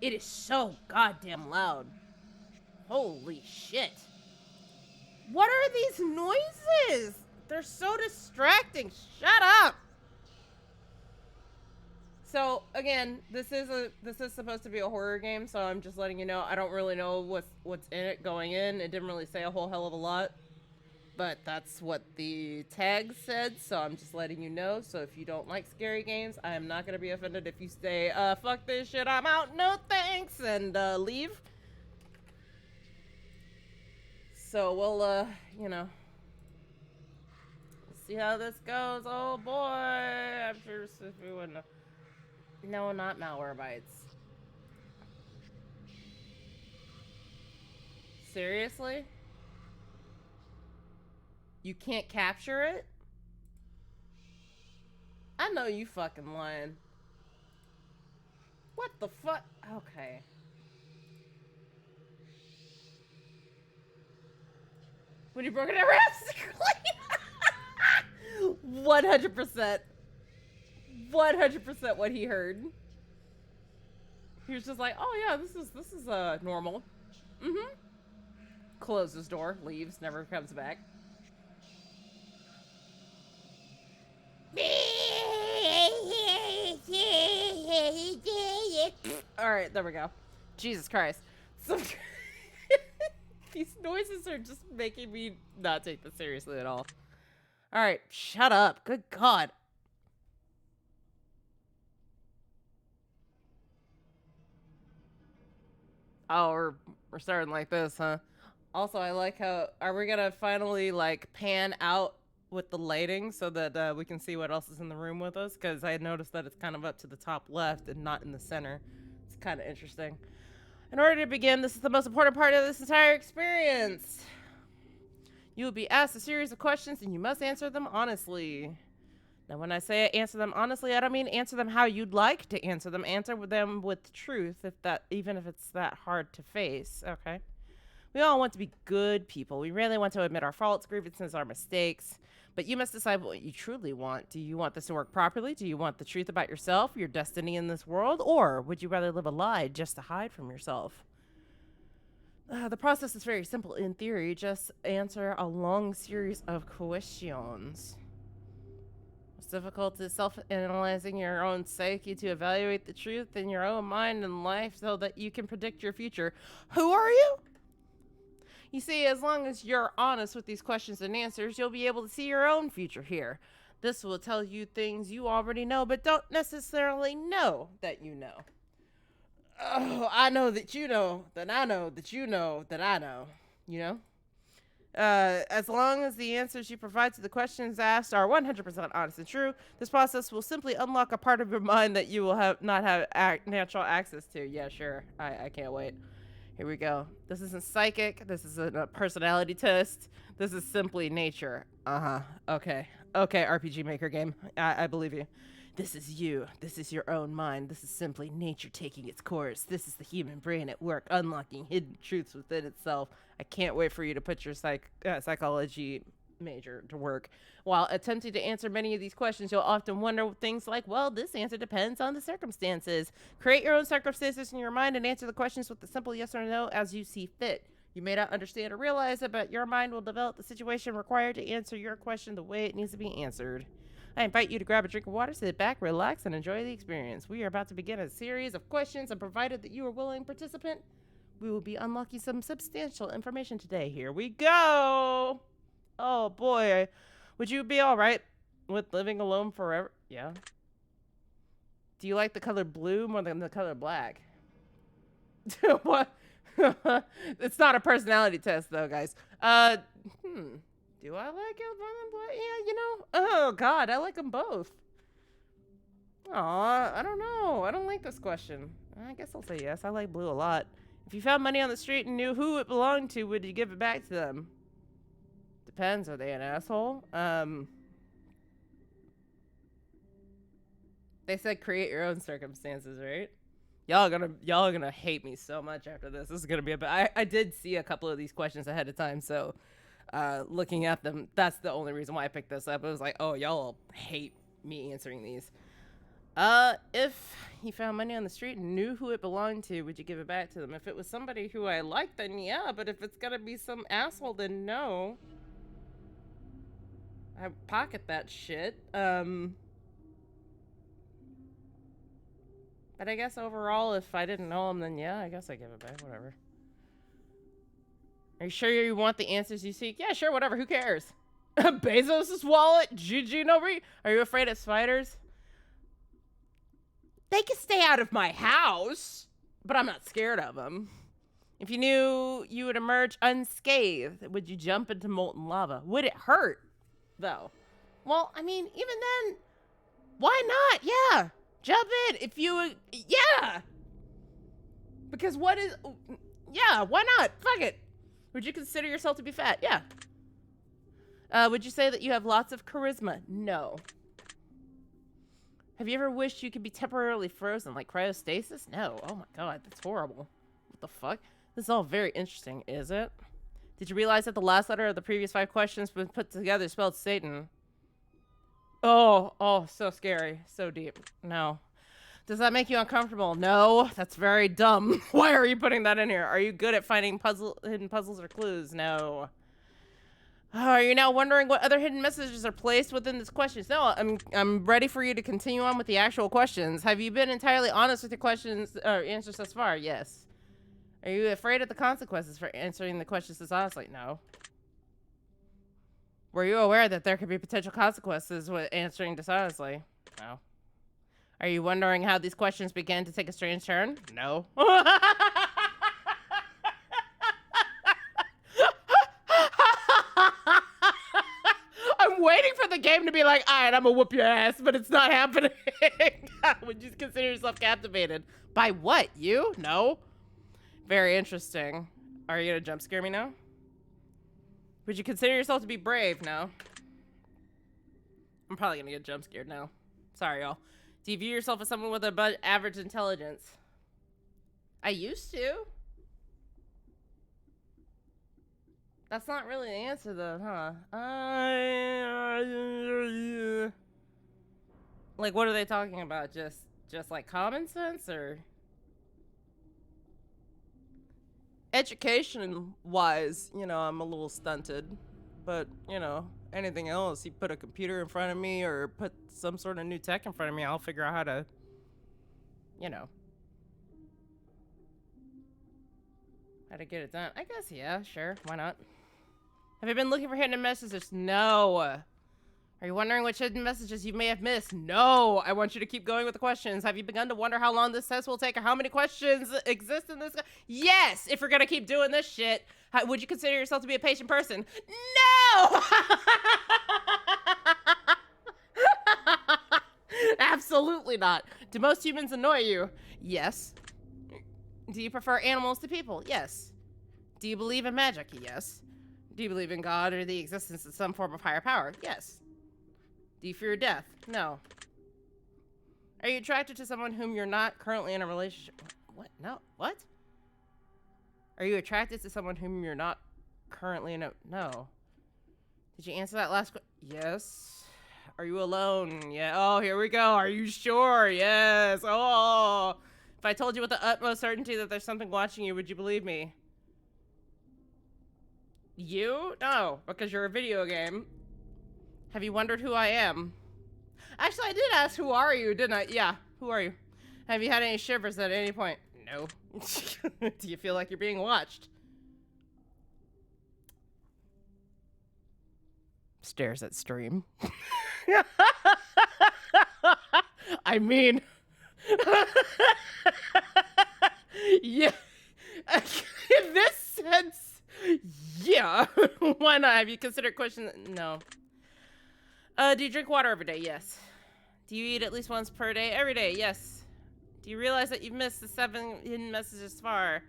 It is so goddamn loud. Holy shit. What are these noises? They're so distracting. Shut up. So again, this is supposed to be a horror game, so I'm just letting you know. I don't really know what's in it going in. It didn't really say a whole hell of a lot, but that's what the tag said, so I'm just letting you know. So if you don't like scary games, I am not gonna be offended if you say, fuck this shit, I'm out, no thanks, and leave. So we'll you know, see how this goes. Oh boy, I'm sure if we wouldn't. No, not Malwarebytes. Seriously? You can't capture it? I know you fucking lying. What the fuck? Okay. When you broke it drastically? 100%. 100% what he heard. He was just like, oh yeah, this is normal. Mm-hmm. Closes door, leaves, never comes back. Alright, there we go. Jesus Christ. So these noises are just making me not take this seriously at all. Alright, shut up. Good God. Oh, we're starting like this, huh? Also, I like how, are we gonna finally like pan out with the lighting so that we can see what else is in the room with us? Because I noticed that it's kind of up to the top left and not in the center. It's kind of interesting. In order to begin, this is the most important part of this entire experience. You will be asked a series of questions and you must answer them honestly. Now, when I say answer them honestly, I don't mean answer them how you'd like to answer them. Answer them with truth, even if it's that hard to face. Okay. We all want to be good people. We really want to admit our faults, grievances, our mistakes. But you must decide what you truly want. Do you want this to work properly? Do you want the truth about yourself, your destiny in this world? Or would you rather live a lie just to hide from yourself? The process is very simple. In theory, just answer a long series of questions. It's difficult is self-analyzing your own psyche to evaluate the truth in your own mind and life so that you can predict your future. Who are you? You see, as long as you're honest with these questions and answers, you'll be able to see your own future here. This will tell you things you already know, but don't necessarily know that you know. Oh, I know that you know, that I know, that you know, that I know. You know? As long as the answers you provide to the questions asked are 100% honest and true, this process will simply unlock a part of your mind that you will not have natural access to. Yeah, sure. I can't wait. Here we go. This isn't psychic. This isn't a personality test. This is simply nature. Uh-huh. Okay. Okay, RPG Maker game. I believe you. This is you. This is your own mind. This is simply nature taking its course. This is the human brain at work, unlocking hidden truths within itself. I can't wait for you to put your psychology major to work. While attempting to answer many of these questions, you'll often wonder things like, well, this answer depends on the circumstances. Create your own circumstances in your mind and answer the questions with a simple yes or no as you see fit. You may not understand or realize it, but your mind will develop the situation required to answer your question the way it needs to be answered. I invite you to grab a drink of water, sit back, relax, and enjoy the experience. We are about to begin a series of questions, and provided that you are willing participant, we will be unlocking some substantial information today. Here we go! Oh boy. Would you be alright with living alone forever? Yeah. Do you like the color blue more than the color black? What? It's not a personality test though, guys. Do I like it more than black? Yeah, you know. Oh God, I like them both. Aw, I don't know. I don't like this question. I guess I'll say yes. I like blue a lot. If you found money on the street and knew who it belonged to, would you give it back to them? Depends. Are they an asshole? They said create your own circumstances, right? Y'all are gonna hate me so much after this. This is gonna be a bit. I did see a couple of these questions ahead of time, so looking at them, that's the only reason why I picked this up. It was like, oh, y'all hate me answering these. If you found money on the street and knew who it belonged to, would you give it back to them? If it was somebody who I like, then yeah, but if it's gonna be some asshole, then no. I pocket that shit. But I guess overall, if I didn't know him, then yeah, I guess I give it back, whatever. Are you sure you want the answers you seek? Yeah, sure, whatever, who cares? Bezos' wallet? GG, no re- Are you afraid of spiders? They can stay out of my house, but I'm not scared of them. If you knew you would emerge unscathed, would you jump into molten lava? Would it hurt, though? Well, I mean, even then, why not? Yeah, jump in. If you, yeah. Because what is, yeah, why not? Fuck it. Would you consider yourself to be fat? Yeah. Would you say that you have lots of charisma? No. Have you ever wished you could be temporarily frozen, like cryostasis? No. Oh my god, that's horrible. What the fuck? This is all very interesting, is it? Did you realize that the last letter of the previous 5 questions when put together spelled Satan? Oh, so scary. So deep. No. Does that make you uncomfortable? No. That's very dumb. Why are you putting that in here? Are you good at finding hidden puzzles or clues? No. Are you now wondering what other hidden messages are placed within these questions? No, I'm ready for you to continue on with the actual questions. Have you been entirely honest with your questions or answers thus far? Yes. Are you afraid of the consequences for answering the questions dishonestly? No. Were you aware that there could be potential consequences with answering dishonestly? No. Are you wondering how these questions began to take a strange turn? No. I'm waiting for the game to be like, all right, I'm gonna whoop your ass, but it's not happening. Would you consider yourself captivated? By what? You? No. Very interesting. Are you gonna jump scare me now? Would you consider yourself to be brave? No. I'm probably gonna get jump scared now. Sorry, y'all. Do you view yourself as someone with above average intelligence? I used to. That's not really the answer, though, huh? Like, what are they talking about? Just like common sense, or education-wise? You know, I'm a little stunted, but you know, anything else, you put a computer in front of me or put some sort of new tech in front of me, I'll figure out how to, you know, how to get it done. I guess, yeah, sure, why not? Have you been looking for hidden messages? No. Are you wondering which hidden messages you may have missed? No. I want you to keep going with the questions. Have you begun to wonder how long this test will take or how many questions exist in this? Yes, if we're gonna keep doing this shit. Would you consider yourself to be a patient person? No! Absolutely not. Do most humans annoy you? Yes. Do you prefer animals to people? Yes. Do you believe in magic? Yes. Do you believe in God or the existence of some form of higher power? Yes. Do you fear death? No. Are you attracted to someone whom you're not currently in a relationship? What? No. What? Are you attracted to someone whom you're not currently in a... No. Did you answer that last question? Yes. Are you alone? Yeah. Oh, here we go. Are you sure? Yes. Oh. If I told you with the utmost certainty that there's something watching you, would you believe me? You? No, because you're a video game. Have you wondered who I am? Actually, I did ask who are you, didn't I? Yeah, who are you? Have you had any shivers at any point? No. Do you feel like you're being watched? Stares at stream. I mean... yeah. In this sense... Yeah. Why not? Have you considered questions? No. Do you drink water every day? Yes. Do you eat at least once per day? Every day? Yes. Do you realize that you've missed the 7 hidden messages far?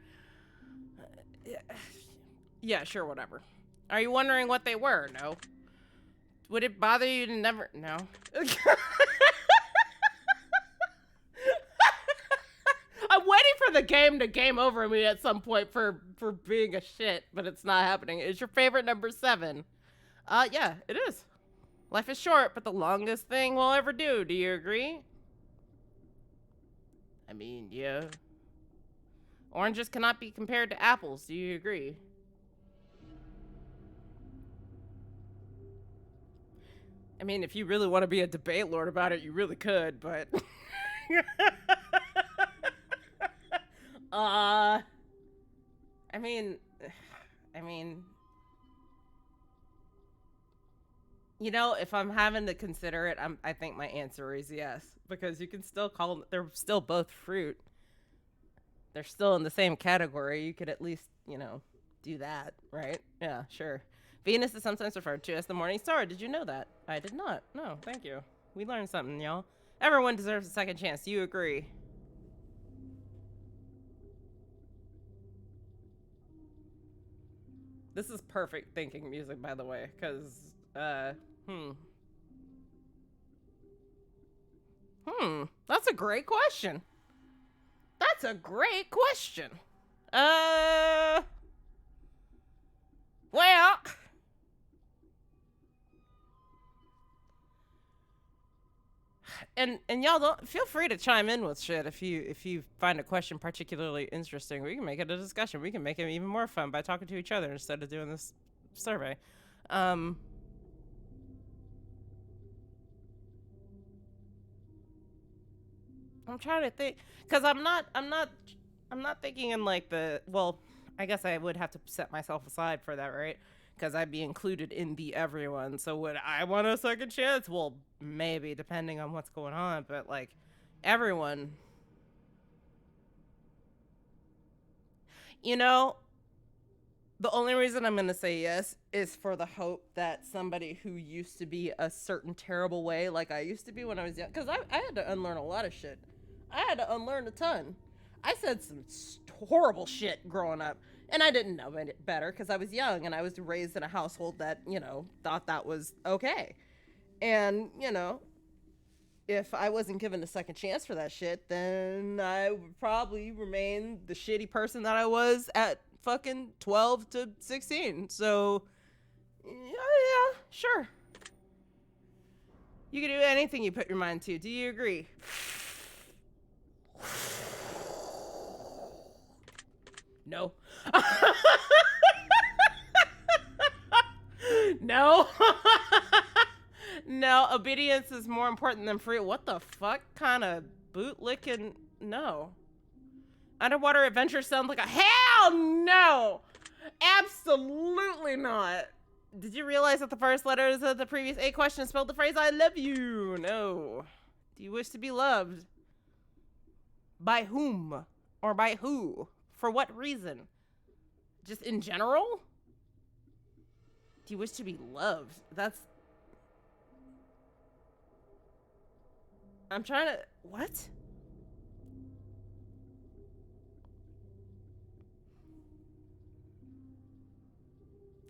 Yeah, sure, whatever. Are you wondering what they were? No. Would it bother you to never... No. I'm waiting for the game to game over me at some point for being a shit, but it's not happening. Is your favorite number 7? Yeah, it is. Life is short, but the longest thing we'll ever do. Do you agree? I mean, yeah. Oranges cannot be compared to apples. Do you agree? I mean, if you really want to be a debate lord about it, you really could, but... I mean... I mean... You know, if I'm having to consider it, I think my answer is yes. Because you can still call them... They're still both fruit. They're still in the same category. You could at least, you know, do that, right? Yeah, sure. Venus is sometimes referred to as the morning star. Did you know that? I did not. No, thank you. We learned something, y'all. Everyone deserves a second chance. Do you agree? This is perfect thinking music, by the way, because, that's a great question. That's a great question. Well, and y'all don't feel free to chime in with shit if you find a question particularly interesting. We can make it a discussion. We can make it even more fun by talking to each other instead of doing this survey. I'm trying to think, because I'm not thinking in like the, well, I guess I would have to set myself aside for that, right? Because I'd be included in the everyone. So would I want a second chance? Well, maybe, depending on what's going on. But like, everyone, you know, the only reason I'm gonna say yes is for the hope that somebody who used to be a certain terrible way, like I used to be when I was young, because I had to unlearn a lot of shit. I had to unlearn a ton. I said some horrible shit growing up, and I didn't know it better because I was young and I was raised in a household that, you know, thought that was okay. And, you know, if I wasn't given a second chance for that shit, then I would probably remain the shitty person that I was at fucking 12 to 16. So, yeah, sure. You can do anything you put your mind to. Do you agree? No. No. No, obedience is more important than free. What the fuck kind of bootlicking? No. Underwater adventure sounds like a hell no. Absolutely not. Did you realize that the first letters of the previous 8 questions spelled the phrase I love you? No. Do you wish to be loved? By whom? Or by who? For what reason? Just in general? Do you wish to be loved? That's... I'm trying to... What?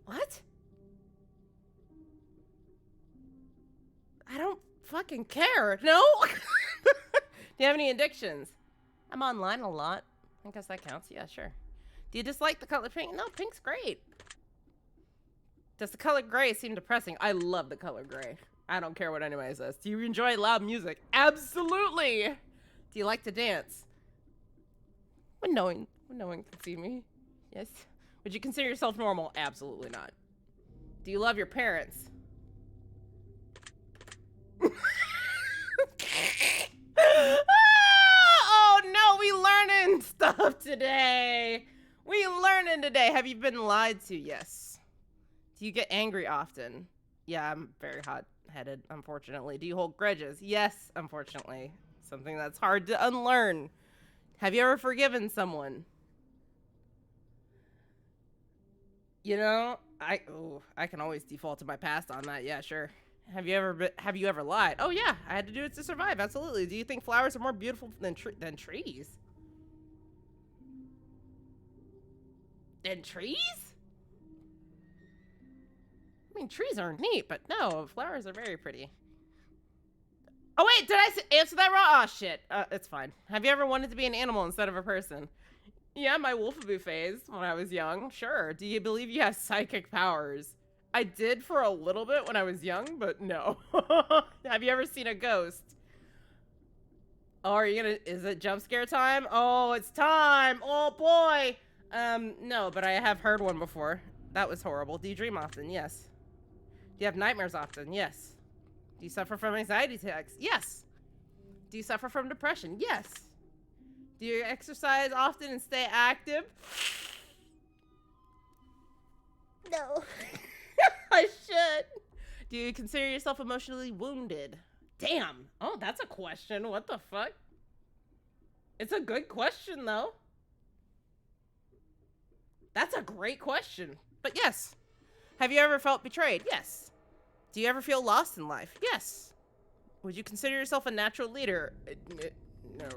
What? I don't fucking care. No? Do you have any addictions? I'm online a lot. I guess that counts. Yeah, sure. Do you dislike the color pink? No, pink's great. Does the color gray seem depressing? I love the color gray. I don't care what anybody says. Do you enjoy loud music? Absolutely. Do you like to dance? When no one can see me. Yes. Would you consider yourself normal? Absolutely not. Do you love your parents? Oh no, we learning stuff today. We learning today. Have you been lied to? Yes. Do you get angry often? Yeah, I'm very hot-headed, unfortunately. Do you hold grudges? Yes, unfortunately. Something that's hard to unlearn. Have you ever forgiven someone? You know, I can always default to my past on that. Yeah, sure. Have you ever lied? Oh yeah, I had to do it to survive. Absolutely. Do you think flowers are more beautiful than trees? Than trees? I mean, trees are neat, but no, flowers are very pretty. Oh wait, did I answer that wrong? Oh shit, it's fine. Have you ever wanted to be an animal instead of a person? Yeah, my wolfaboo phase when I was young, sure. Do you believe you have psychic powers? I did for a little bit when I was young, but no. Have you ever seen a ghost? Oh, are you gonna, is it jump scare time? Oh, it's time. Oh boy. No, but I have heard one before. That was horrible. Do you dream often? Yes. Do you have nightmares often? Yes. Do you suffer from anxiety attacks? Yes. Do you suffer from depression? Yes. Do you exercise often and stay active? No. I should. Do you consider yourself emotionally wounded? Damn. Oh, that's a question. What the fuck? It's a good question, though. That's a great question. But yes. Have you ever felt betrayed? Yes. Do you ever feel lost in life? Yes. Would you consider yourself a natural leader? No.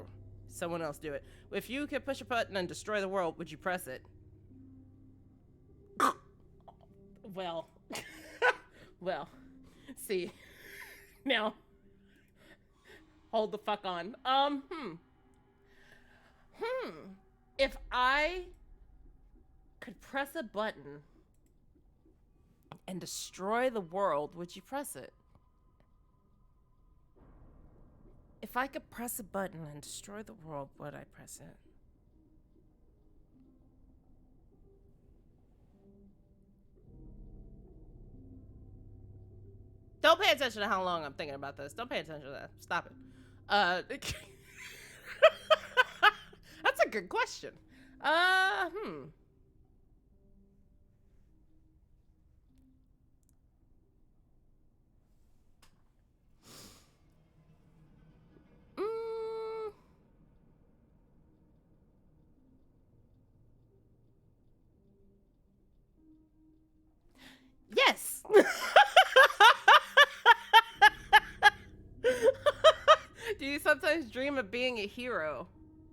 Someone else do it. If you could push a button and destroy the world, would you press it? Well. Well. See. Now. Hold the fuck on. If I could press a button and destroy the world, would you press it? If I could press a button and destroy the world, would I press it? Don't pay attention to how long I'm thinking about this. Don't pay attention to that. Stop it. That's a good question. Yes. Do you sometimes dream of being a hero?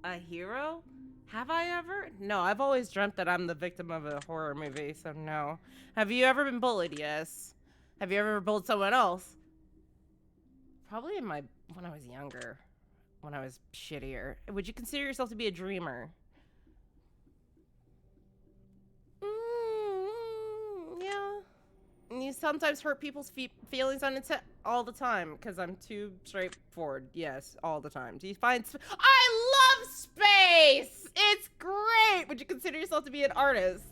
A hero? Have I ever? No, I've always dreamt that I'm the victim of a horror movie, so no. Have you ever been bullied? Yes. Have you ever bullied someone else? Probably when I was younger. When I was shittier. Would you consider yourself to be a dreamer? Yeah. You sometimes hurt people's feelings all the time because I'm too straightforward. Yes, all the time. Do you find I love space. It's great. Would you consider yourself to be an artist?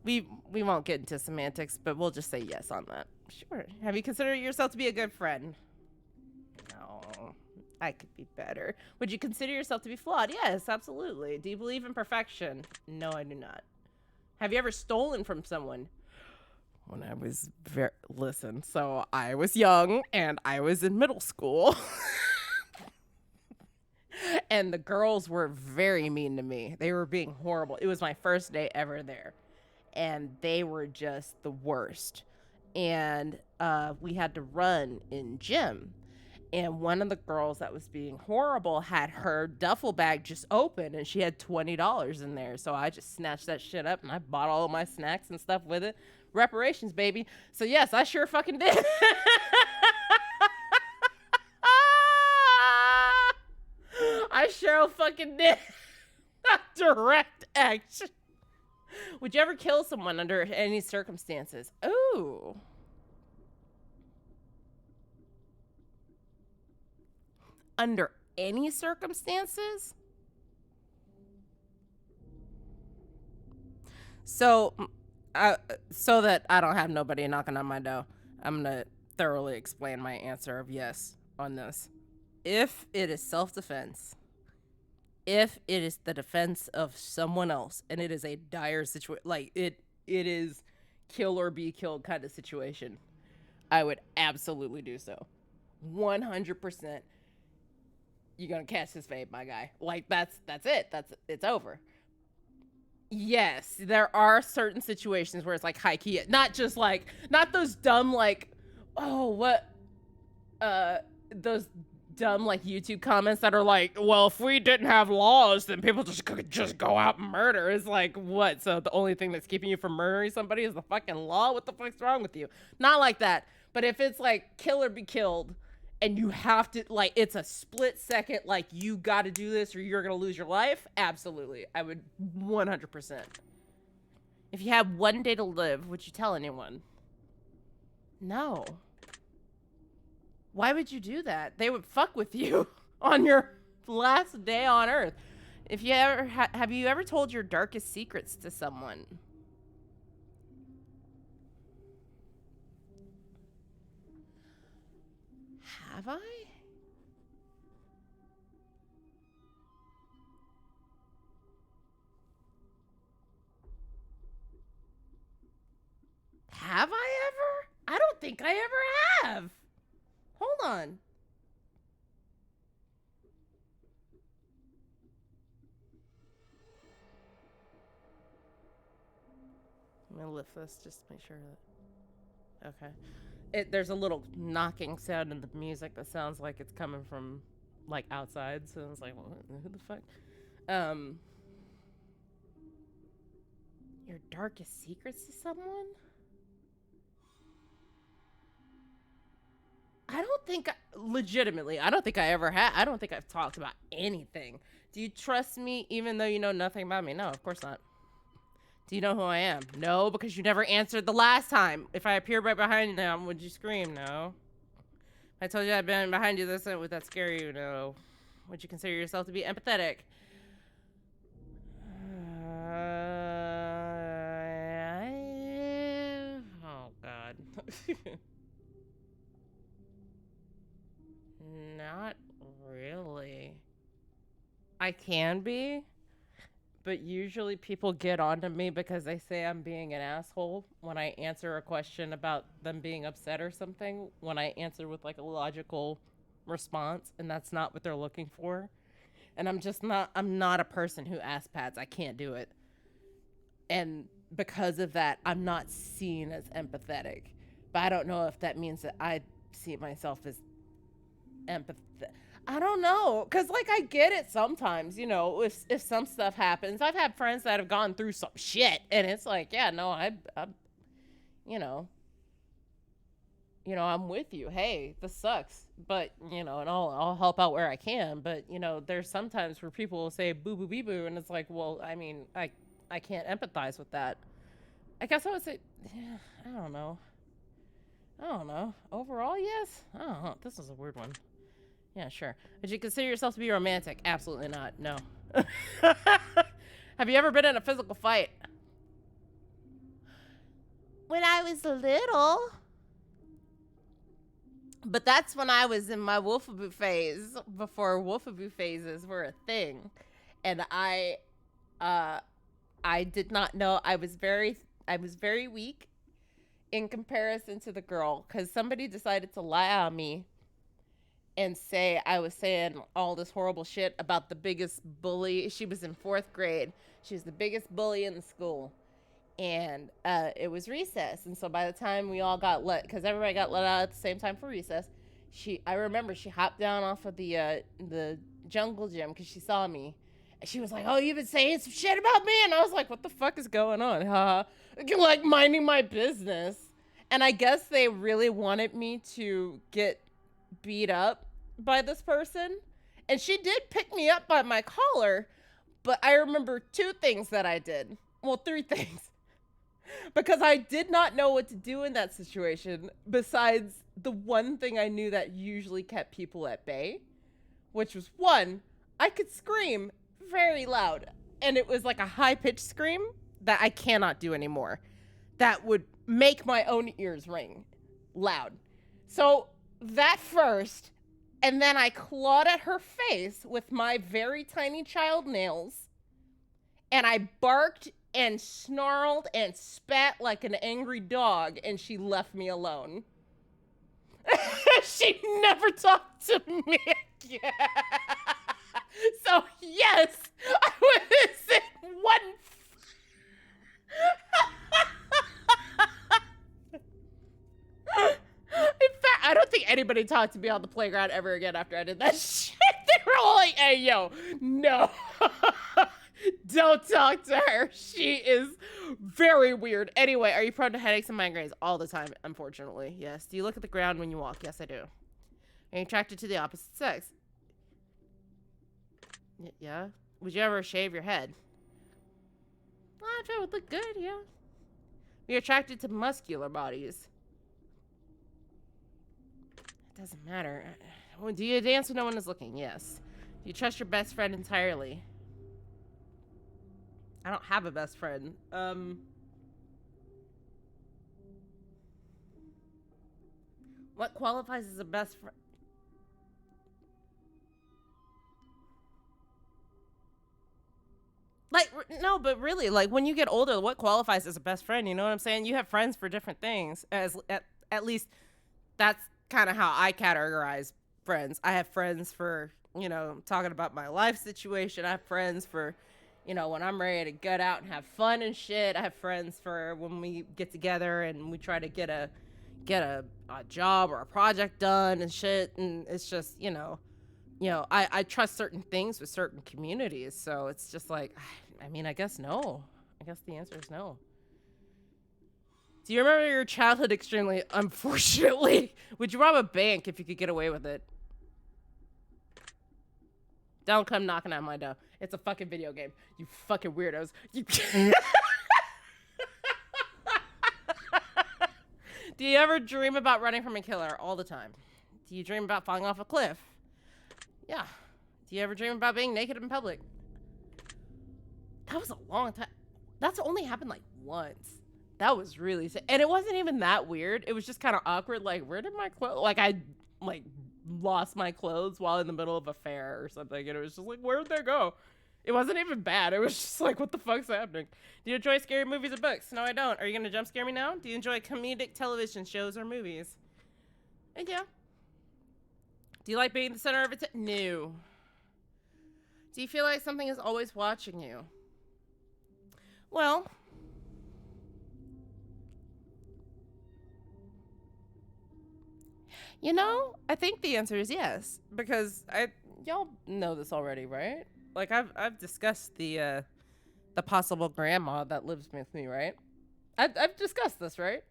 We won't get into semantics, but we'll just say yes on that. Sure. Have you considered yourself to be a good friend? No, I could be better. Would you consider yourself to be flawed? Yes, absolutely. Do you believe in perfection? No, I do not. Have you ever stolen from someone? When I was listen, so I was young and I was in middle school. And the girls were very mean to me. They were being horrible. It was my first day ever there. And they were just the worst. And we had to run in gym. And one of the girls that was being horrible had her duffel bag just open and she had $20 in there. So I just snatched that shit up and I bought all of my snacks and stuff with it. Reparations, baby. So yes, I sure fucking did. I sure fucking did. Direct action. Would you ever kill someone under any circumstances? Ooh. Under any circumstances? So, so that I don't have nobody knocking on my door, I'm gonna thoroughly explain my answer of yes on this. If it is self-defense, if it is the defense of someone else, and it is a dire situation, like it is kill or be killed kind of situation, I would absolutely do so. 100%. You're gonna catch his fate, my guy. Like that's it. It's over. Yes, there are certain situations where it's like high key, not just like not those dumb like, oh what, those dumb like YouTube comments that are like, well, if we didn't have laws, then people just could just go out and murder. It's like what? So the only thing that's keeping you from murdering somebody is the fucking law? What the fuck's wrong with you? Not like that. But if it's like kill or be killed, and you have to, like, it's a split second, like, you got to do this or you're going to lose your life, absolutely. I would 100%. If you had one day to live, would you tell anyone? No. Why would you do that? They would fuck with you on your last day on Earth. If you ever have you ever told your darkest secrets to someone? Have I? Have I ever? I don't think I ever have. Hold on. I'm gonna lift this just to make sure that. Okay. There's a little knocking sound in the music that sounds like it's coming from like outside. So I was like, well, who the fuck? Your darkest secrets to someone? I don't think, legitimately, I don't think I ever had. I don't think I've talked about anything. Do you trust me even though you know nothing about me? No, of course not. Do you know who I am? No, because you never answered the last time. If I appeared right behind you now, would you scream? No. If I told you I'd been behind you this, would that scare you? No. Would you consider yourself to be empathetic? Oh, God. Not really. I can be, but usually people get onto me because they say I'm being an asshole when I answer a question about them being upset or something, when I answer with like a logical response, and that's not what they're looking for. And I'm not a person who ass pats. I can't do it. And because of that, I'm not seen as empathetic. But I don't know if that means that I see myself as empathetic. I don't know, cause like I get it sometimes, you know, if some stuff happens. I've had friends that have gone through some shit, and it's like, yeah, no, I you know, I'm with you. Hey, this sucks, but and I'll help out where I can. But there's sometimes where people will say boo boo bee boo, and it's like, well, I mean, I can't empathize with that. I guess I would say, yeah, I don't know. Overall, yes. I don't know. This is a weird one. Yeah, sure. Would you consider yourself to be romantic? Absolutely not. No. Have you ever been in a physical fight? When I was little. But that's when I was in my wolfaboo phase, before wolfaboo phases were a thing. And I did not know. I was very weak in comparison to the girl, because somebody decided to lie on me and say I was saying all this horrible shit about the biggest bully. She was in 4th grade. She was the biggest bully in the school. And it was recess. And so by the time we all got let, because everybody got let out at the same time for recess, I remember she hopped down off of the jungle gym because she saw me. And she was like, oh, you've been saying some shit about me? And I was like, what the fuck is going on? Like minding my business. And I guess they really wanted me to get beat up by this person. And she did pick me up by my collar. But I remember 2 things that I did. Well, 3 things. Because I did not know what to do in that situation, besides the one thing I knew that usually kept people at bay, which was, 1, I could scream very loud. And it was like a high-pitched scream that I cannot do anymore. That would make my own ears ring loud. So that first, and then I clawed at her face with my very tiny child nails, and I barked and snarled and spat like an angry dog, and she left me alone. She never talked to me again. So yes, I would say 1. In fact, I don't think anybody talked to me on the playground ever again after I did that shit. They were all like, hey, yo, no. Don't talk to her. She is very weird. Anyway, are you prone to headaches and migraines? All the time, unfortunately. Yes. Do you look at the ground when you walk? Yes, I do. Are you attracted to the opposite sex? Yeah. Would you ever shave your head? Well, if it would look good, yeah. Are you attracted to muscular bodies? Doesn't matter. Well, do you dance when no one is looking? Yes. Do you trust your best friend entirely? I don't have a best friend. What qualifies as a best friend? Like, no, but really, like, when you get older, what qualifies as a best friend? You know what I'm saying? You have friends for different things. At least that's kind of how I categorize friends. I have friends for, you know, talking about my life situation. I have friends for, you know, when I'm ready to get out and have fun and shit. I have friends for when we get together and we try to get a job or a project done and shit. And it's just, I trust certain things with certain communities. So it's just like, I mean, I guess no. I guess the answer is no. Do you remember your childhood extremely unfortunately? Would you rob a bank if you could get away with it? Don't come knocking on my door. It's a fucking video game. You fucking weirdos. Do you ever dream about running from a killer? All the time. Do you dream about falling off a cliff? Yeah. Do you ever dream about being naked in public? That was a long time. That's only happened like once. That was really sick. And it wasn't even that weird. It was just kind of awkward. Like, where did my clothes? Like, I lost my clothes while in the middle of a fair or something. And it was just like, where'd they go? It wasn't even bad. It was just like, what the fuck's happening? Do you enjoy scary movies or books? No, I don't. Are you going to jump scare me now? Do you enjoy comedic television shows or movies? And yeah. Do you like being the center of it? No. Do you feel like something is always watching you? Well, you know, I think the answer is yes, because y'all know this already, right? Like I've discussed the possible grandma that lives with me, right? I've discussed this, right?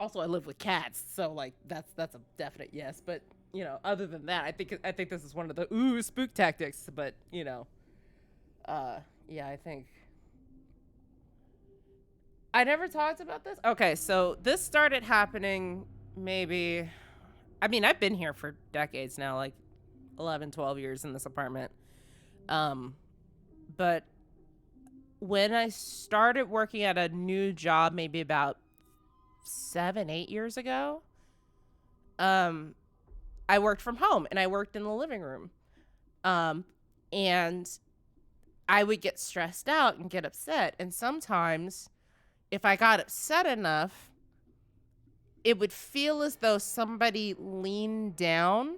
Also, I live with cats, so like that's a definite yes. But you know, other than that, I think this is one of the spook tactics. But you know, yeah, I think I never talked about this. Okay, so this started happening maybe. I mean, I've been here for decades now, like 11, 12 years in this apartment. Um, but when I started working at a new job, maybe about 7, 8 years ago, um, I worked from home and I worked in the living room. Um, and I would get stressed out and get upset. And sometimes, if I got upset enough, it would feel as though somebody leaned down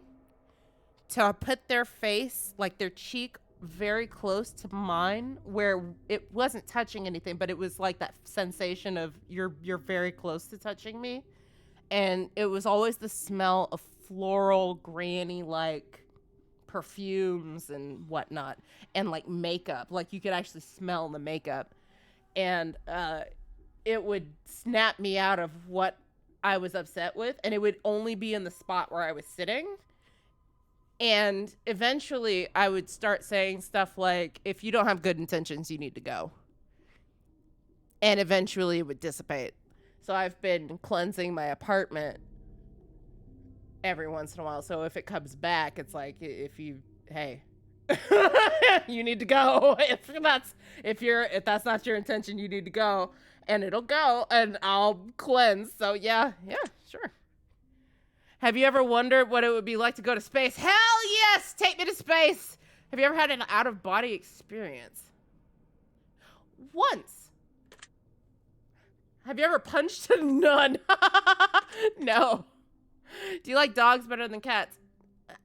to put their face, like their cheek, very close to mine, where it wasn't touching anything, but it was like that sensation of you're very close to touching me. And it was always the smell of floral, granny like perfumes and whatnot, and like makeup. Like you could actually smell the makeup, and it would snap me out of what I was upset with, and it would only be in the spot where I was sitting. And eventually I would start saying stuff like, if you don't have good intentions, you need to go. And eventually it would dissipate. So I've been cleansing my apartment every once in a while. So if it comes back, it's like, hey, you need to go. If that's not your intention, you need to go. And it'll go and I'll cleanse. So yeah, sure. Have you ever wondered what it would be like to go to space? Hell yes! Take me to space! Have you ever had an out-of-body experience? Once. Have you ever punched a nun? No. Do you like dogs better than cats?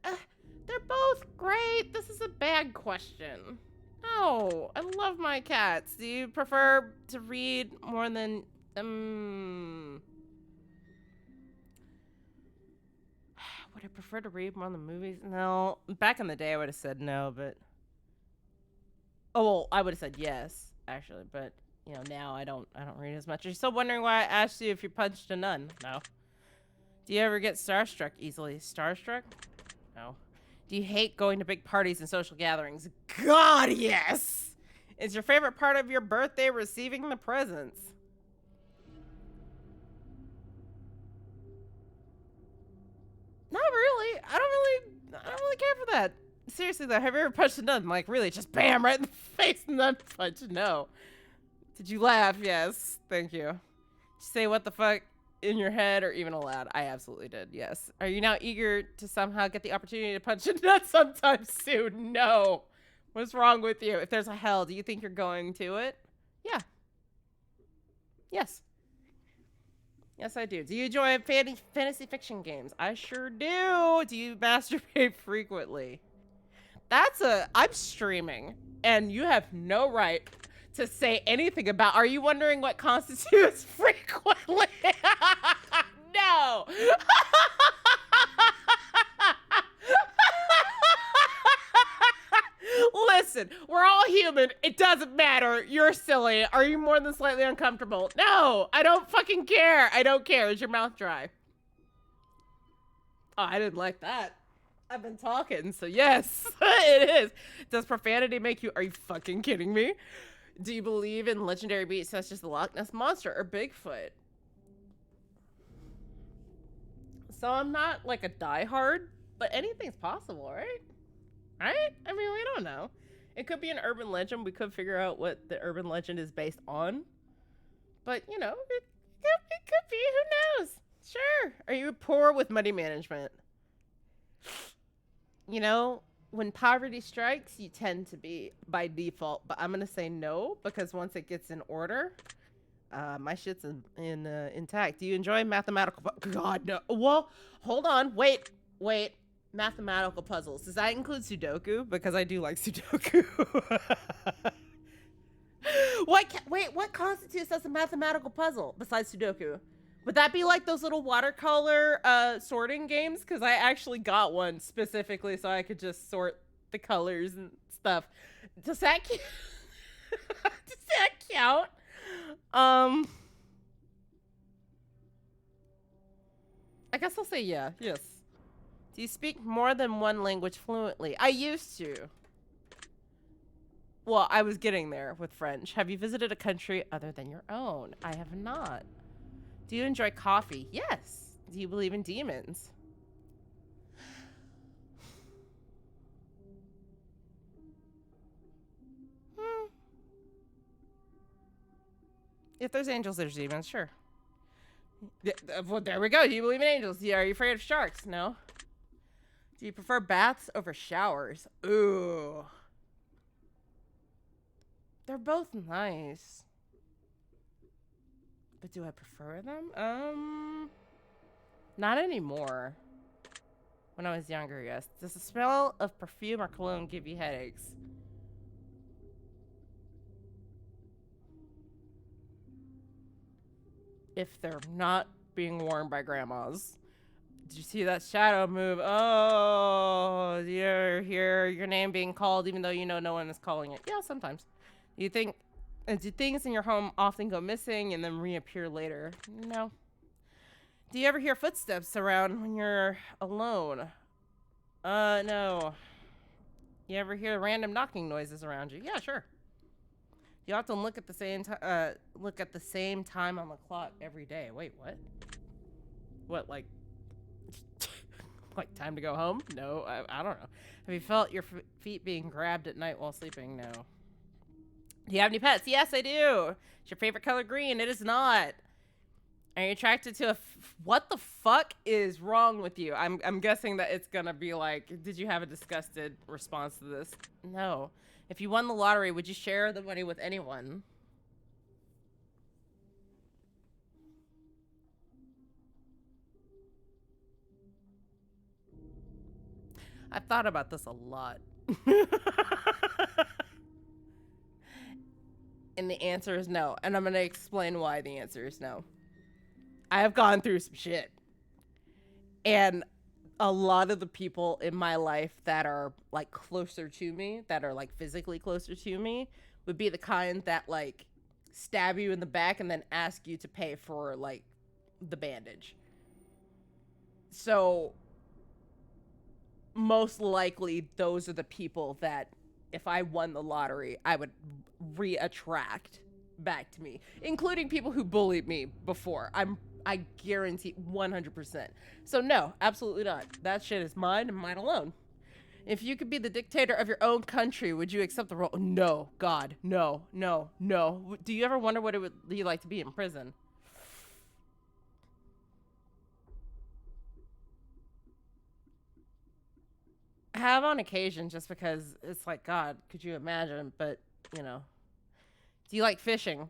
They're both great. This is a bad question. No, I love my cats. Do you prefer to read more than... Would I prefer to read more than movies? No. Back in the day, I would have said no, but... Oh, well, I would have said yes, actually, but, you know, now I don't read as much. Are you still wondering why I asked you if you punched a nun? No. Do you ever get starstruck easily? Starstruck? No. Do you hate going to big parties and social gatherings? God, yes! Is your favorite part of your birthday receiving the presents? Not really. I don't really care for that. Seriously though, have you ever punched a nut? Like really, just bam right in the face and then punch? No. Did you laugh? Yes. Thank you. Did you say what the fuck in your head or even aloud? I absolutely did. Yes. Are you now eager to somehow get the opportunity to punch a nut sometime soon? No. What's wrong with you? If there's a hell, do you think you're going to it? Yeah. Yes. Yes, I do. Do you enjoy fantasy fiction games? I sure do. Do you masturbate frequently? I'm streaming, and you have no right to say anything about. Are you wondering what constitutes frequently? No. Listen, we're all human. It doesn't matter. You're silly. Are you more than slightly uncomfortable? No, I don't fucking care. I don't care. Is your mouth dry? Oh, I didn't like that. I've been talking, so yes, it is. Does profanity make you? Are you fucking kidding me? Do you believe in legendary beasts such as the Loch Ness Monster or Bigfoot? So I'm not like a diehard, but anything's possible, right? Right? I mean, we don't know. It could be an urban legend. We could figure out what the urban legend is based on. But, you know, it could be. Who knows? Sure. Are you poor with money management? You know, when poverty strikes, you tend to be by default. But I'm going to say no, because once it gets in order, my shit's intact. Do you enjoy mathematical... God, no. Well, hold on. Wait. Mathematical puzzles. Does that include Sudoku? Because I do like Sudoku. What constitutes as a mathematical puzzle besides Sudoku? Would that be like those little watercolor sorting games? Because I actually got one specifically so I could just sort the colors and stuff. Does that does that count? I guess I'll say yeah. Yes. Do you speak more than one language fluently? I used to. Well, I was getting there with French. Have you visited a country other than your own? I have not. Do you enjoy coffee? Yes. Do you believe in demons? If there's angels, there's demons. Sure. Well, there we go. Do you believe in angels? Yeah. Are you afraid of sharks? No. Do you prefer baths over showers? Ooh. They're both nice. But do I prefer them? Not anymore. When I was younger, yes. Does the smell of perfume or cologne give you headaches? If they're not being worn by grandmas. Did you see that shadow move? Oh, you hear your name being called even though you know no one is calling it. Yeah, sometimes. Do things in your home often go missing and then reappear later? No. Do you ever hear footsteps around when you're alone? No. You ever hear random knocking noises around you? Yeah, sure. You often look at the same time on the clock every day. Wait, what? What, like time to go home? No, I don't know. Have you felt your feet being grabbed at night while sleeping? No. Do you have any pets? Yes, I do. Is your favorite color green? It is not. Are you attracted to what the fuck is wrong with you? I'm guessing that it's gonna be like, did you have a disgusted response to this? No. If you won the lottery, would you share the money with anyone? I've thought about this a lot. And the answer is no. And I'm going to explain why the answer is no. I have gone through some shit. And a lot of the people in my life that are like closer to me, that are like physically closer to me, would be the kind that like stab you in the back and then ask you to pay for like the bandage. So most likely those are the people that if I won the lottery, I would reattract back to me, including people who bullied me before. I guarantee 100%. So no, absolutely not. That shit is mine and mine alone. If you could be the dictator of your own country, would you accept the role? No, God, no, no, no. Do you ever wonder what it would be like to be in prison? I have on occasion, just because it's like, God, could you imagine? But, you know. Do you like fishing?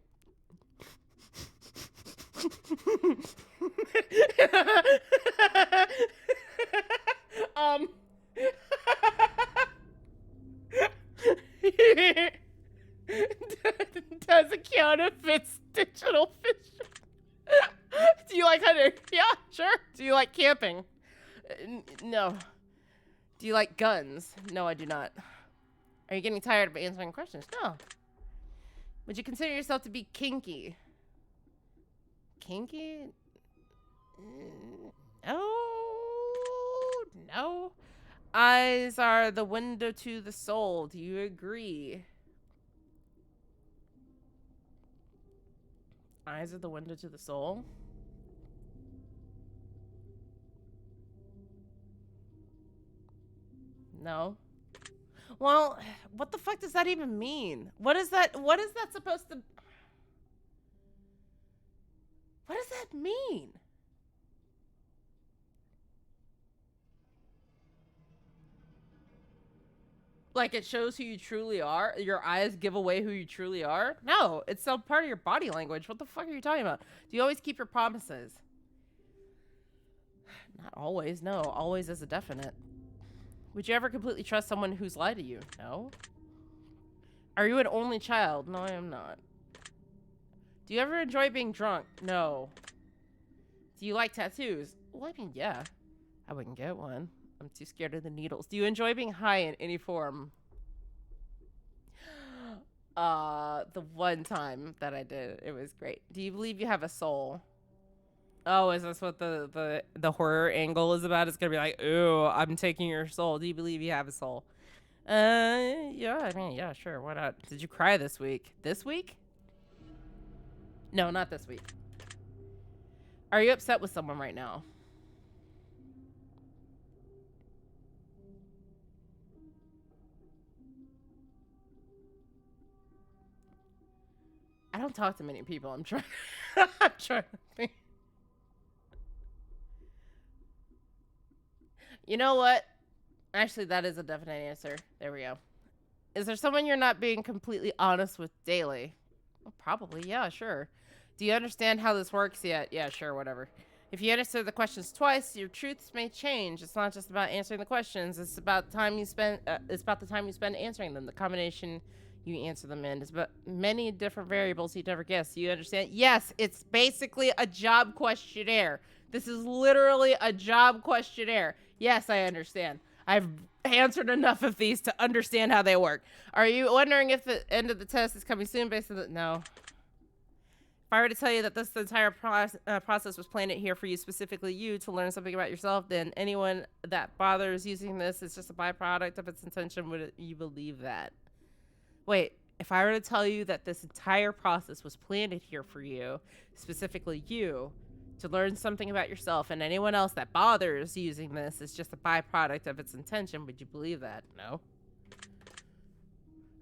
um. Does it count if it's digital fishing? Do you like hunting? Yeah, sure. Do you like camping? No. Do you like guns? No, I do not. Are you getting tired of answering questions? No. Would you consider yourself to be kinky? Kinky? Oh, no. Eyes are the window to the soul. Do you agree? Eyes are the window to the soul? No. Well, what the fuck does that even mean? What is that supposed to... What does that mean? Like, it shows who you truly are? Your eyes give away who you truly are? No, it's some part of your body language. What the fuck are you talking about? Do you always keep your promises? Not always, no. Always is a definite. Would you ever completely trust someone who's lied to you? No. Are you an only child? No, I am not. Do you ever enjoy being drunk? No. Do you like tattoos? Well, I mean, yeah. I wouldn't get one. I'm too scared of the needles. Do you enjoy being high in any form? The one time that I did, it was great. Do you believe you have a soul? Oh, is this what the horror angle is about? It's gonna be like, ooh, I'm taking your soul. Do you believe you have a soul? Yeah, I mean, yeah, sure, why not? Did you cry this week? This week? No, not this week. Are you upset with someone right now? I don't talk to many people. I'm trying. I'm trying to think. You know what? Actually, that is a definite answer. There we go. Is there someone you're not being completely honest with daily? Well, probably. Yeah, sure. Do you understand how this works yet? Yeah, sure. Whatever. If you answer the questions twice, your truths may change. It's not just about answering the questions. It's about the time you spend. It's about the time you spend answering them. The combination you answer them in. It's about many different variables you'd never guess. Do you understand? Yes, it's basically a job questionnaire. This is literally a job questionnaire. Yes, I understand. I've answered enough of these to understand how they work. Are you wondering if the end of the test is coming soon based on the... No. If I were to tell you that this entire process was planned here for you, specifically you, to learn something about yourself, then anyone that bothers using this is just a byproduct of its intention, would you believe that? Wait, if I were to tell you that this entire process was planned here for you, specifically you, to learn something about yourself, and anyone else that bothers using this is just a byproduct of its intention, would you believe that? No.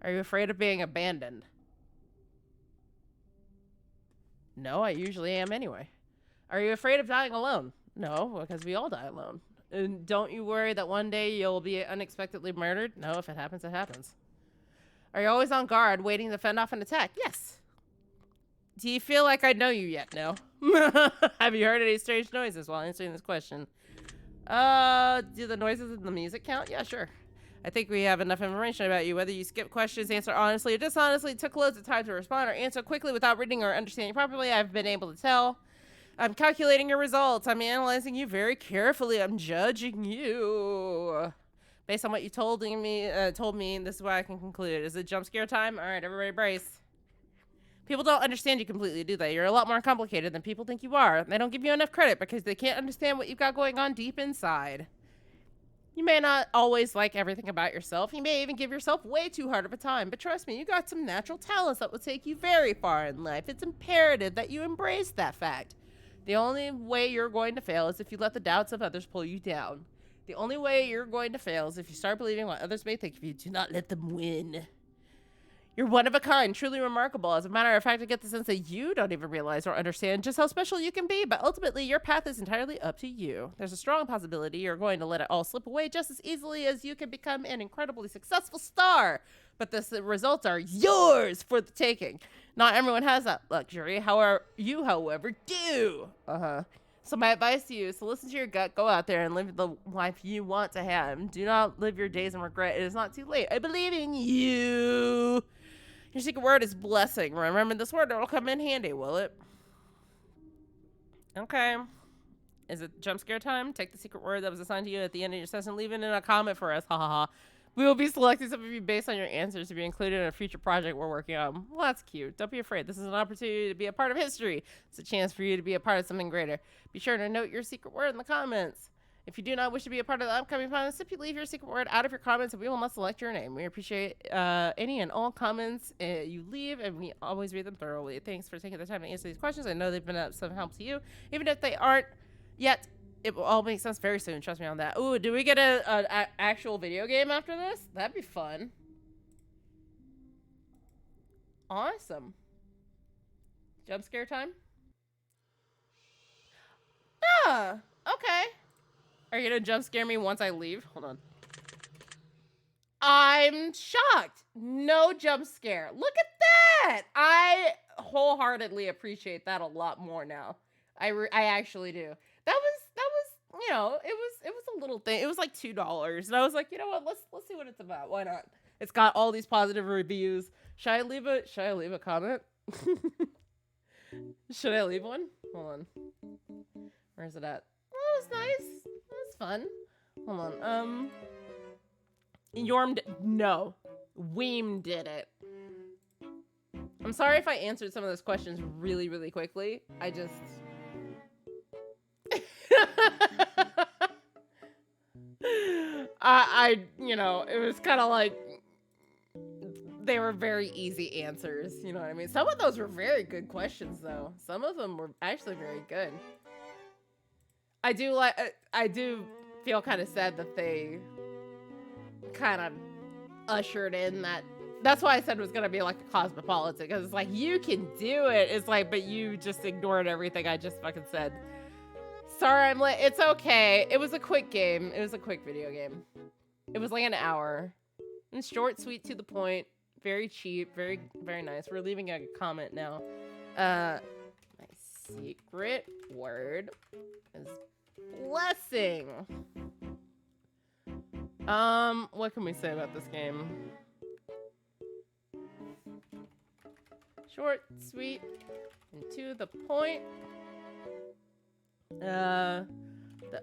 Are you afraid of being abandoned? No, I usually am anyway. Are you afraid of dying alone? No, because we all die alone. And don't you worry that one day you'll be unexpectedly murdered? No, if it happens, it happens. Are you always on guard, waiting to fend off an attack? Yes. Do you feel like I know you yet? No. Have you heard any strange noises while answering this question? Do the noises in the music count? Yeah, sure. I think we have enough information about you. Whether you skip questions, answer honestly or dishonestly, took loads of time to respond, or answer quickly without reading or understanding properly, I've been able to tell. I'm calculating your results. I'm analyzing you very carefully. I'm judging you. Based on what you told me, this is what I can conclude. Is it jump scare time? All right, everybody brace. People don't understand you completely, do they? You're a lot more complicated than people think you are. They don't give you enough credit because they can't understand what you've got going on deep inside. You may not always like everything about yourself. You may even give yourself way too hard of a time. But trust me, you got some natural talents that will take you very far in life. It's imperative that you embrace that fact. The only way you're going to fail is if you let the doubts of others pull you down. The only way you're going to fail is if you start believing what others may think of you. Do not let them win. You're one of a kind, truly remarkable. As a matter of fact, I get the sense that you don't even realize or understand just how special you can be, but ultimately your path is entirely up to you. There's a strong possibility you're going to let it all slip away just as easily as you can become an incredibly successful star. But the results are yours for the taking. Not everyone has that luxury. However, do. So my advice to you is to listen to your gut, go out there and live the life you want to have. Do not live your days in regret. It is not too late. I believe in you. Your secret word is blessing. Remember this word, it'll come in handy, will it? Okay. Is it jump scare time? Take the secret word that was assigned to you at the end of your session. Leave it in a comment for us. Ha ha ha. We will be selecting some of you based on your answers to be included in a future project we're working on. Well, that's cute. Don't be afraid. This is an opportunity to be a part of history. It's a chance for you to be a part of something greater. Be sure to note your secret word in the comments. If you do not wish to be a part of the upcoming comments, simply leave your secret word out of your comments and we will not select your name. We appreciate any and all comments you leave, and we always read them thoroughly. Thanks for taking the time to answer these questions. I know they've been of some help to you. Even if they aren't yet, it will all make sense very soon. Trust me on that. Ooh, do we get a actual video game after this? That'd be fun. Awesome. Jump scare time? Ah, okay. Are you gonna jump scare me once I leave? Hold on. I'm shocked. No jump scare. Look at that. I wholeheartedly appreciate that a lot more now. I actually do. That was, you know, it was a little thing. It was like $2, and I was like, you know what? Let's see what it's about. Why not? It's got all these positive reviews. Should I leave a comment? Should I leave one? Hold on. Where's it at? Oh, that was nice. That was fun. Hold on. No. Weem did it. I'm sorry if I answered some of those questions really, really quickly. I just... you know, it was kind of like... They were very easy answers, you know what I mean? Some of those were very good questions, though. Some of them were actually very good. I do feel kind of sad that they kind of ushered in that. That's why I said it was gonna be like a cosmopolitan, because it's like, you can do it. It's like, but you just ignored everything I just fucking said. Sorry, I'm late. It's okay. It was a quick game. It was a quick video game. It was like an hour. And short, sweet, to the point. Very cheap. Very, very nice. We're leaving a comment now. My secret word is blessing. What can we say about this game? Short, sweet, and to the point. The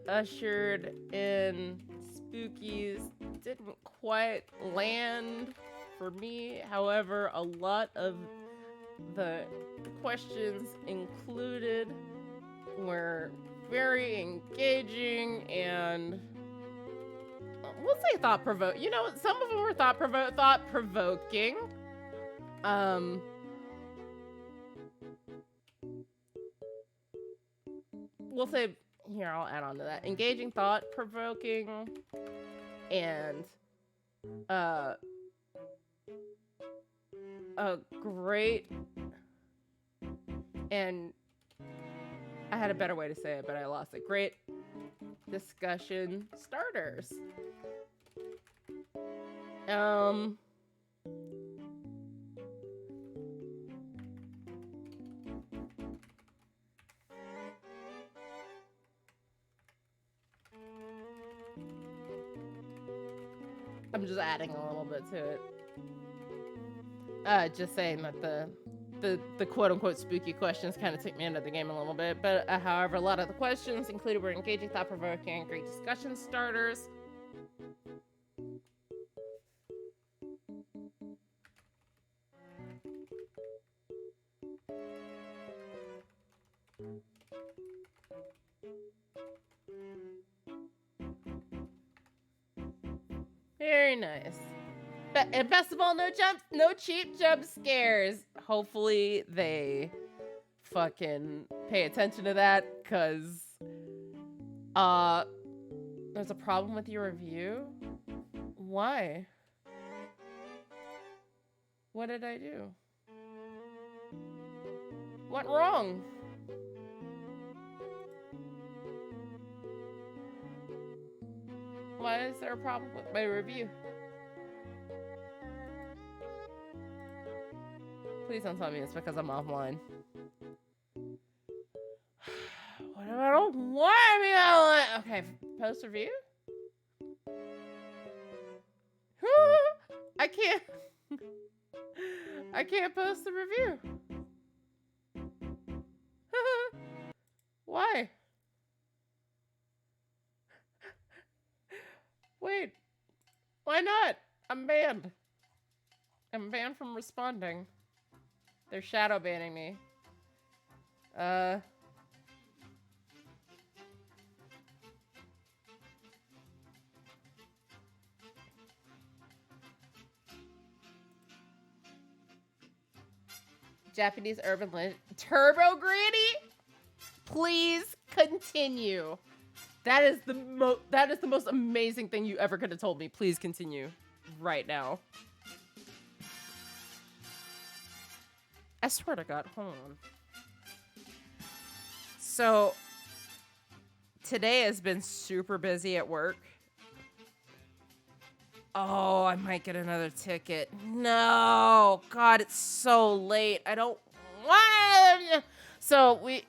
ushered in spookies didn't quite land for me. However, a lot of the questions included were very engaging and we'll say thought-provoking. You know, some of them were thought-provoking. We'll say, here, I'll add on to that. Engaging, thought-provoking, and a great, and I had a better way to say it, but I lost it. Great discussion starters. I'm just adding a little bit to it. Just saying that the quote-unquote spooky questions kind of took me into the game a little bit. But however, a lot of the questions included were engaging, thought-provoking, and great discussion starters. Very nice. And best of all, no cheap jump scares. Hopefully they fucking pay attention to that, cause there's a problem with your review. Why? What did I do? What wrong? Why is there a problem with my review? Please don't tell me it's because I'm offline. What if I don't want to be online? Okay, post review? I can't. I can't post the review. Why? Wait. Why not? I'm banned. I'm banned from responding. They're shadow banning me. Japanese urban legend. Turbo Granny? Please continue. That is the most amazing thing you ever could have told me. Please continue right now. I swear to God, hold on. So today has been super busy at work. Oh, I might get another ticket. No, God, it's so late. I don't want to. So we,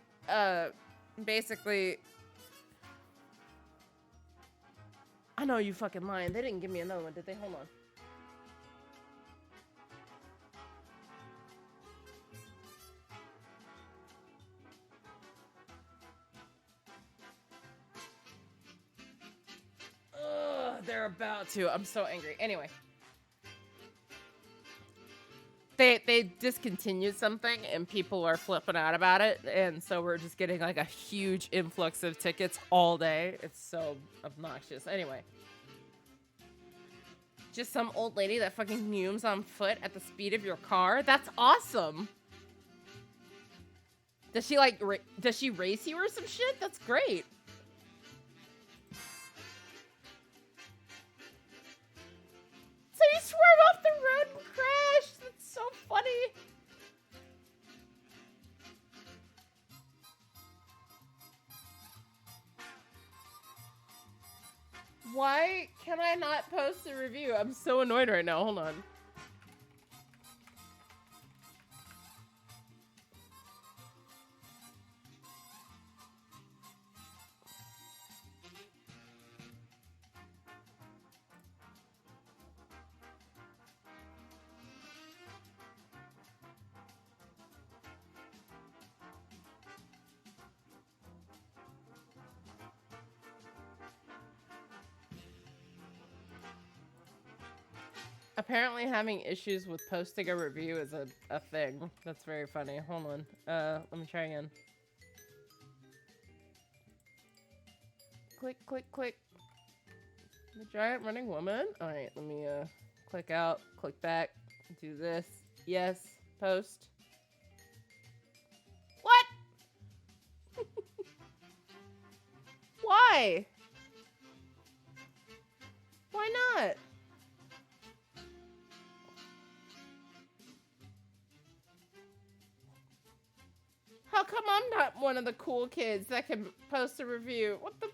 basically, I know you fucking lying. They didn't give me another one, did they? Hold on. Ugh, they're about to. I'm so angry. Anyway. They discontinued something and people are flipping out about it, and so we're just getting like a huge influx of tickets all day. It's so obnoxious. Anyway, just some old lady that fucking fumes on foot at the speed of your car. That's awesome. Does she like does she race you or some shit? That's great. So you swerve off the road and crash. That's so funny. Why can I not post a review? I'm so annoyed right now. Hold on. Apparently having issues with posting a review is a thing. That's very funny. Hold on. Let me try again. Click, click, click. The giant running woman? Alright, let me click out, click back, do this. Yes, post. What? Why? Why not? How come I'm not one of the cool kids that can post a review? What the?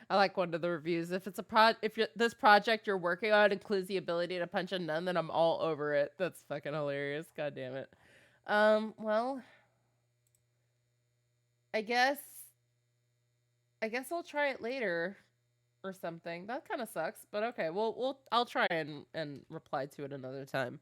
I like one of the reviews. If it's this project you're working on includes the ability to punch a nun, then I'm all over it. That's fucking hilarious. God damn it. Well, I guess I'll try it later or something. That kind of sucks, but okay. I'll try and reply to it another time.